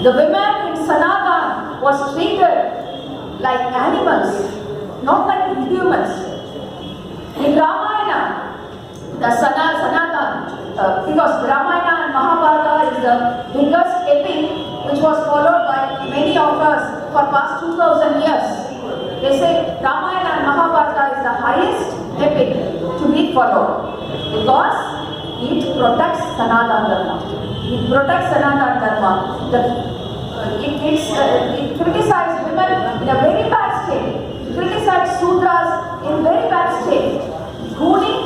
The women in Sanatan was treated like animals, not like humans. In Ramayana, the Sanatan, because Ramayana and Mahabharata is the biggest epic which was followed by many of us for past 2000 years. They say Ramayana and Mahabharata is the highest epic to be followed because it protects Sanatana Dharma. It protects Sanatana Dharma. It criticizes women in a very bad state. It criticizes Sudras in very bad state. Including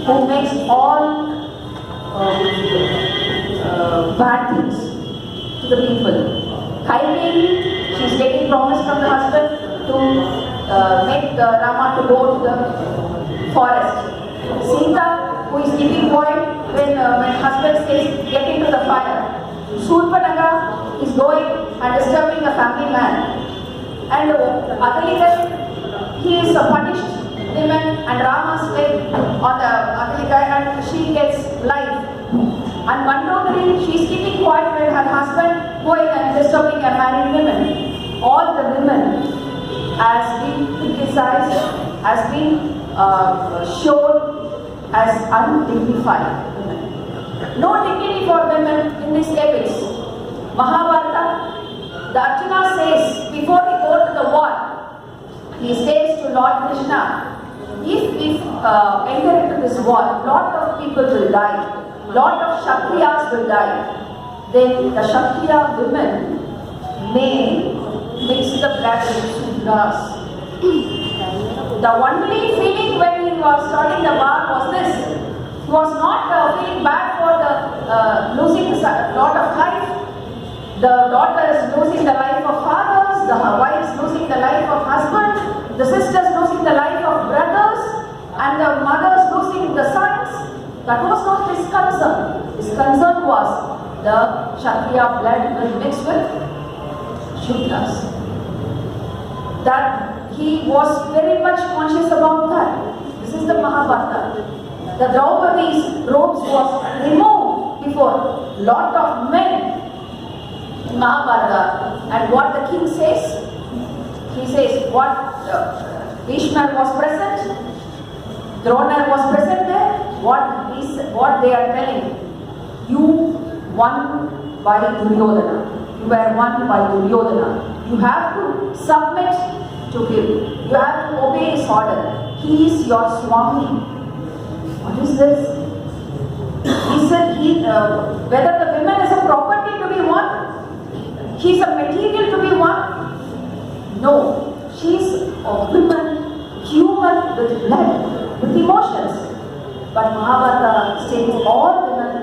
who makes all bad things to the people. Kaikeyi, she is getting promise from the husband to make Rama to go to the forest. Sita, who is keeping quiet when husband says get into the fire. Surpanaka is going and disturbing a family man. And Akalika, he is punished women and Rama's leg on the Akalika and she gets life. And Mandodari, she is keeping quiet when her husband going and disturbing a married women. All the women has been criticized, has been shown as undignified. No dignity for women in these epics. Mahabharata, the Arjuna says before he goes to the war, he says to Lord Krishna, if we enter into this war, lot of people will die, lot of Kshatriyas will die, then the Kshatriya women may mix the blood with Sudras. The only feeling when he was starting the war was this. He was not feeling bad for the losing a lot of life. The daughters losing the life of fathers, the wives losing the life of husbands, the sisters losing the life of brothers, and the mothers losing the sons. That was not his concern. His concern was the Kshatriya blood will mix with Shudras. That he was very much conscious about that. This is the Mahabharata. The Draupadi's robes was removed before lot of men in Mahabharata. And what the king says? He says what Bhishma was present, Drona was present there. What they are telling, you won by Duryodhana. You were won by Duryodhana. You have to submit to him. You have to obey his order. He is your Swami. What is this? He said whether the woman is a property to be won, he is a material to be won. No, she is a woman, human with blood, with emotions. But Mahabharata states all women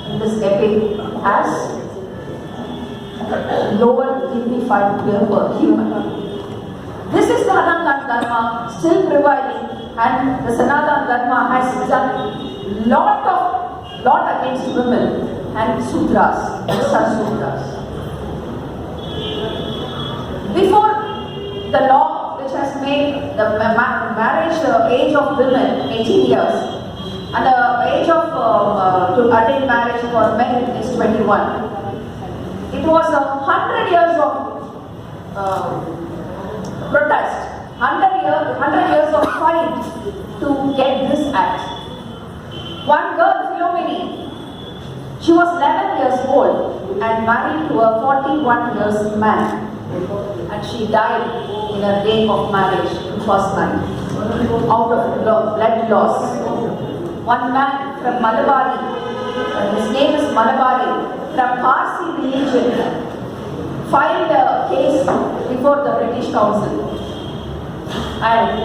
in this epic as lower dignified human. This is the Sanatana Dharma still prevailing, and the Sanatana Dharma has done lot against women and Sudras, Sudras. Before the law which has made the marriage age of women 18 years, and the age of to attain marriage for men is 21. It was 100 years of protest, 100 years of fight to get this act. One girl, Philomene, she was 11 years old and married to a 41 years man, and she died in a day of marriage, first night, out of blood loss. One man from Malabari, his name is Malabari, from Parsi religion, filed a case before the British Council. And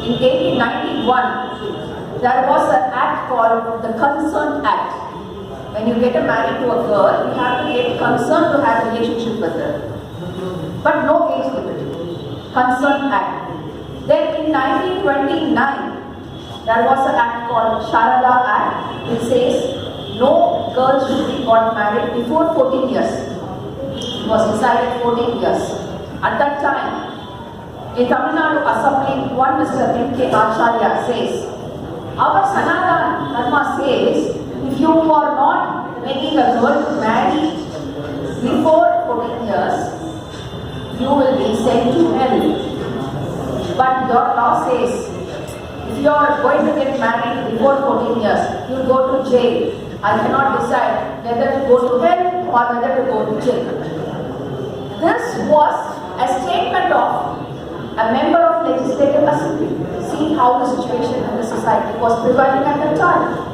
in 1891, there was an act called the Consent Act. When you get married to a girl, you have to get consent to have a relationship with her. But no age limit. Consent Act. Then in 1929, there was an act called Sharada Act. It says no girl should be got married before 14 years. It was decided 14 years. At that time, in Tamil Nadu Assembly, one Mr. M.K. Acharya says, our Sanatana Dharma says, if you are not making a girl to marry before 14 years, you will be sent to hell. But your law says, if you are going to get married before 14 years, you go to jail. I cannot decide whether to go to hell or whether to go to jail. This was a statement of a member of Legislative Assembly. See how the situation in the society was prevailing at the time.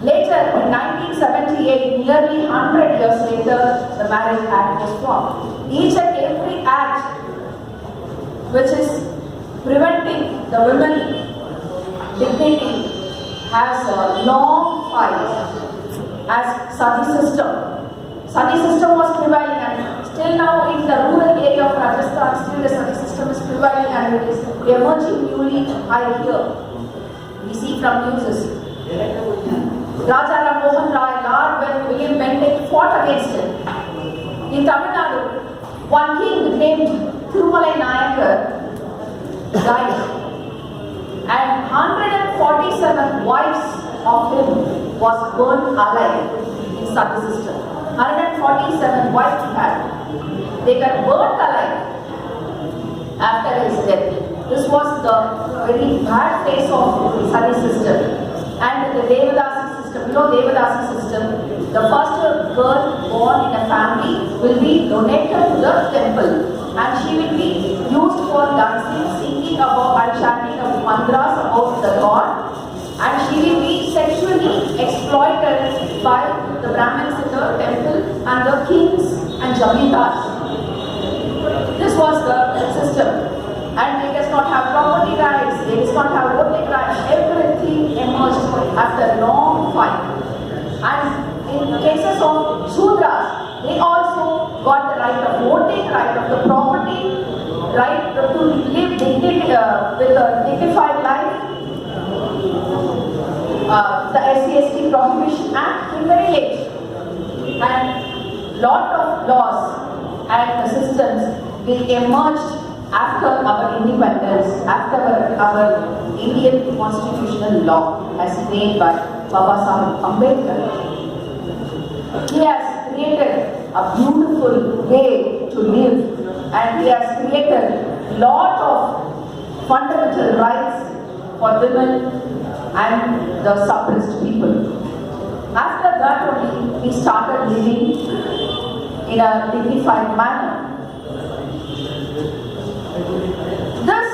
Later, in 1978, nearly 100 years later, the Marriage Act was formed. Each and every act which is preventing the women dignity has a long fight as sati system. Sati system was prevailing, and still now in the rural area of Rajasthan, still the sati system is prevailing and it is emerging newly. I hear. We see from news. Raja Ram Mohan Rai, Lord when William Bentinck fought against it. In Tamil Nadu, one king named Thirumalai Nayakar died, and 147 wives of him was burned alive in sati system. 147 wives he had. They got burned alive after his death. This was the very bad phase of sati system. And the Devadasi system, you know Devadasi system, the first girl born in a family will be donated to the temple, and she will be used for dancing, singing about and chanting of mantras about the God, and she will be sexually exploited by the Brahmins in the temple and the kings and jamindars. This was the system. And they does not have property rights, they does not have voting rights, everything emerged after a long fight. And in cases of Shudras, they also got the right of voting, right of the property, right to live with a dignified life. The SC/ST Prohibition Act in very late. And lot of laws and systems will emerge after our independence, after our Indian constitutional law as made by Baba Sabha Ambedkar. He has created a beautiful way to live, and he has created lot of fundamental rights for women and the suppressed people. After that only, we started living in a dignified manner. This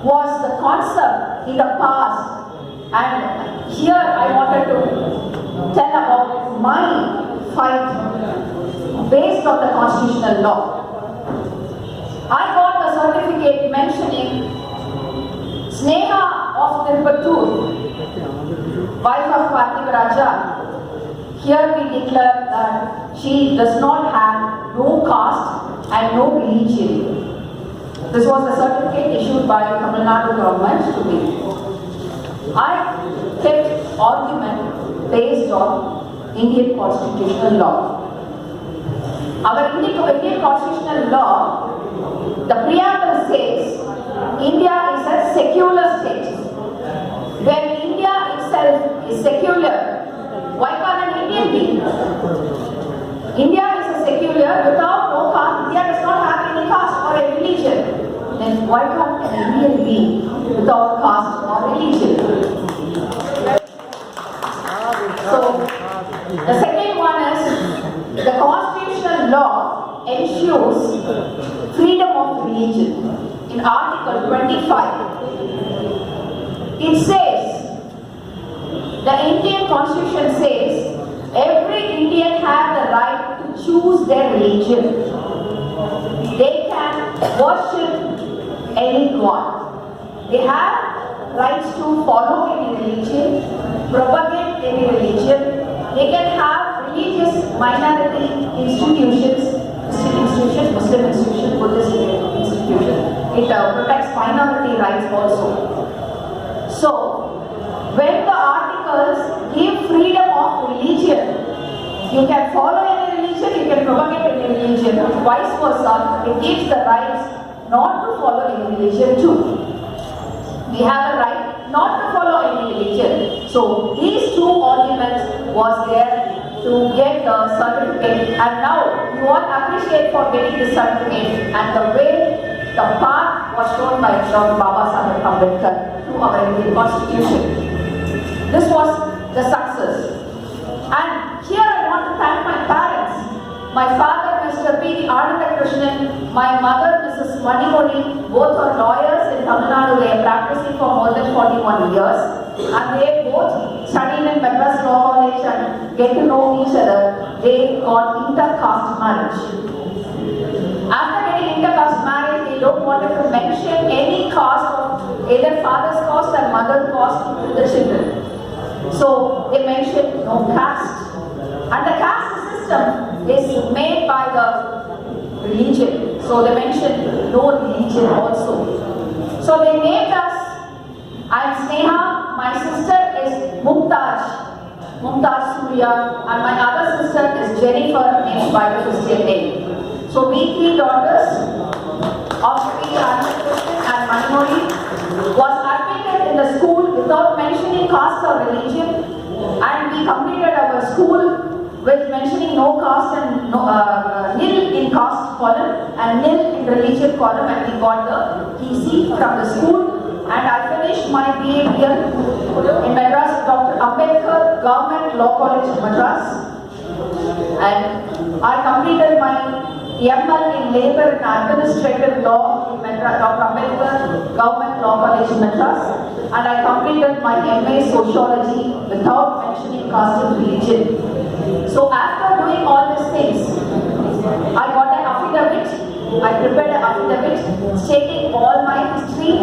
was the concept in the past, and here I wanted to tell about my fight based on the constitutional law. I got a certificate mentioning Sneha of Tirupattur, wife of Parthibaraja. Here we declare that she does not have no caste and no religion. This was a certificate issued by Tamil Nadu government to me. I kept argument based on Indian constitutional law. Our Indian constitutional law, the preamble says, India is a secular state. When India itself is secular, why can't an Indian be? India is a secular without no caste. India does not have any caste or a religion. Then why can't an Indian be without caste or religion? So, the second one is the constitutional law ensures freedom of religion. In Article 25, it says, the Indian Constitution says, every Indian has the right to choose their religion. They can worship any god. They have rights to follow any religion, propagate any religion. They can have religious minority institutions, Muslim institution, Buddhist institution. It protects minority rights also. So, when the articles give freedom of religion, you can follow any religion, you can propagate any religion. Vice versa, it gives the rights not to follow any religion too. We have a right not to follow any religion. So, these two arguments was there to get the certificate, and now you all appreciate for getting this certificate and the way the path was shown by Dr. Baba Sabha Ambedkar to our Indian Constitution. This was the success. And here I want to thank my parents. My father, Mr. P. Krishnan, my mother, Mrs. Manimori, both are lawyers in Tamil Nadu. They are practicing for more than 41 years. And they both studied in Madras Law College and get to know each other. They got inter-caste marriage. After getting inter-caste marriage, they don't want to mention any caste of either father's caste or mother's caste to the children. So they mentioned no caste. And the caste system is made by the religion. So they mentioned no religion also. So they named us. I am Sneha, my sister is Mumtaz Surya, and my other sister is Jennifer, named by the Christian name. So we three daughters of P. Krishnan and Manimori was admitted in the school without mentioning caste or religion, and we completed our school with mentioning no caste and nil in caste column and nil in religion column, and we got the TC from the school. And I finished my BA here in Madras, Dr. Ambedkar Government Law College, Madras. And I completed my ML in Labour and Administrative Law in Madras, Dr. Ambedkar Government Law College, Madras. And I completed my MA Sociology without mentioning caste and religion. So after doing all these things, I got an affidavit. I prepared an affidavit stating all my history,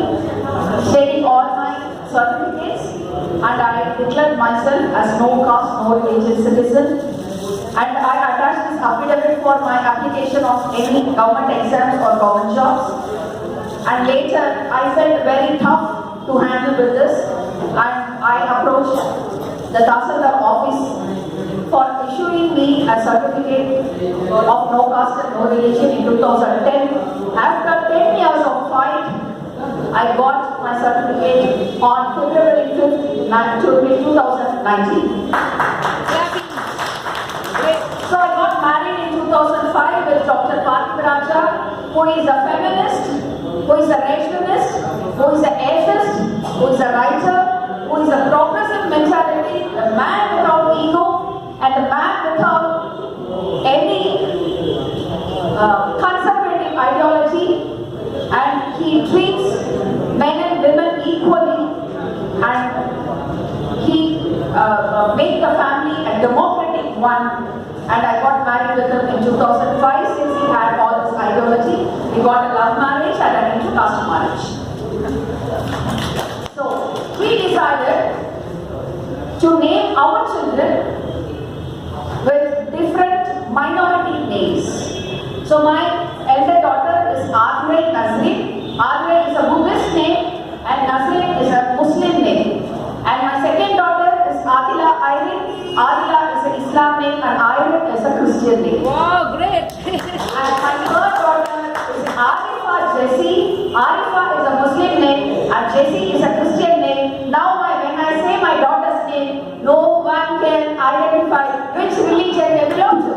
stating all my certificates, and I declared myself as no caste, no religion citizen. And I attached this affidavit for my application of any government exams or government jobs. And later, I felt very tough to handle with this, and I approached the Tahsildar office for issuing me a certificate of no caste and no religion in 2010. After 10 years of fight, I got my certificate on February 5th, 2019. So I got married in 2005 with Dr. Parthibaraja, who is a feminist, who is a rationalist, who is an atheist, who is a writer, who is a progressive mentality, a man without ego, and a man without any conservative ideology, and he treats men and women equally, and he made the family a democratic one. And I got married with him in 2005. Since he had all this ideology, we got a love marriage and an inter-caste marriage. So we decided to name our children with different minority names. So my elder daughter is Adre Nazreen. Adre is a Buddhist name and Nazreen is a Muslim name. And my second daughter is Adila Irene. Adila is an Islam name and Irene is a Christian name. Wow, great! And my third daughter is Arifa Jessie. Arifa is a Muslim name and Jessie is a Christian name. Now when I say my daughter's name, no one can identify which religion they belong to.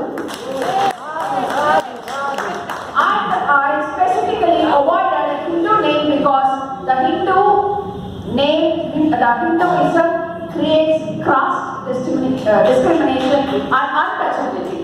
And I specifically avoided a Hindu name because the Hinduism creates caste discrimination and untouchability.